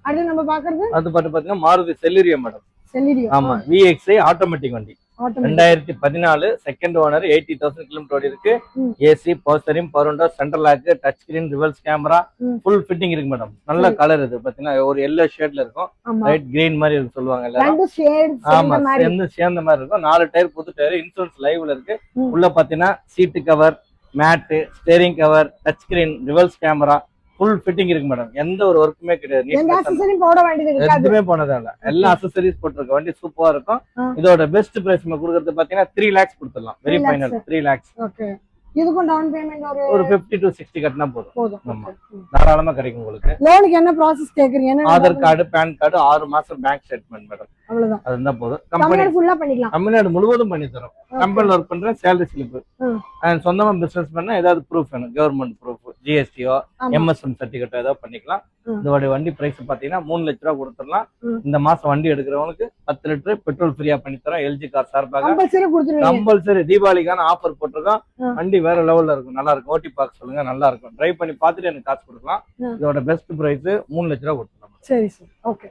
அடுத்து நம்ம பாக்குறது அது பாத்தீங்கன்னா மாருதி செலிரியோ மேடம். செலிரியோ. ஆமா, VXi ஆட்டோமேட்டிக் வண்டி. 2014 செகண்ட் ஓனர், 80,000 கிலோமீட்டர் ஓடி இருக்கு. AC, power steering, power window, central lock, touch screen, reverse camera, full fitting இருக்கு மேடம். நல்ல கலர் இது பாத்தீங்கன்னா ஒரு எல்லோ ஷேட்ல இருக்கும். லைட் கிரீன் மாதிரி இருக்கு சொல்லுவாங்க எல்லாரும். ஆமா, சேர்ந்த மாதிரி இருக்கும். 4 டயர் புது டயர், இன்சூரன்ஸ் லைவ்ல இருக்கு. உள்ள பாத்தீங்கன்னா seat cover, mat, steering cover, touch screen, reverse camera, full fitting இருக்கு மேடம். எந்த ஒரு ஒர்க்குமே கிடையாது. எதுவுமே போனதில்ல. எல்லா அக்சசரிஸ் போட்டிருக்க வண்டி சூப்பரா இருக்கும். இதோட பெஸ்ட் பிரைஸ் நம்ம கொடுக்கறது பாத்தீங்கன்னா 3 lakhs கொடுத்துடலாம். Very final 3 lakhs. இதுக்கும் டவுன் பேமெண்ட் ஒரு 50 to 60 கட்டினா போதும். ஆமா, தாராளமா கிடைக்கும் உங்களுக்கு. லோனுக்கு என்ன ப்ராசஸ் கேக்குறீங்க? ஆதார் கார்டு, பான் கார்டு, 6 மாசம் பேங்க் ஸ்டேட்மெண்ட் மேடம். அவ்வளவுதான், அதுதான் போதும். கம்பெனி ஃபுல்லா பண்ணிக்கலாம். தமிழ்நாடு முழுவதும் பண்ணி தரோம். கம்பெனில ஒர்க் பண்ற சேலரி ஸ்லிப், சொந்தமா பிசினஸ் பண்ணா ஏதாவது ப்ரூஃப் வேணும், கவர்மெண்ட் ப்ரூஃப், ஜிஎஸ்டியோ எம்எஸ்எம் சர்டிபிகேட் ஏதாவது பண்ணிக்கலாம். இதோட வண்டி பிரைஸ் பாத்தீங்கன்னா 3 லட்ச ரூபா கொடுத்துடலாம். இந்த மாசம் வண்டி எடுக்கிறவங்களுக்கு 10 லிட்டர் பெட்ரோல் ஃப்ரீயா பண்ணி தரோம். எல்ஜி கார் சார்பாக கம்பல்சரி தீபாவளிக்கான ஆஃபர் போட்டிருக்கோம். வண்டி வேற லெவல்ல இருக்கும், நல்லா இருக்கும். ஓட்டி பார்க்க சொல்லுங்க, நல்லா இருக்கும். டிரைவ் பண்ணி பார்த்துட்டு எனக்கு காசு கொடுக்கலாம். இதோட பெஸ்ட் பிரைஸ் 3 லட்ச ரூபா கொடுத்துடலாம். சரி சார், ஓகே.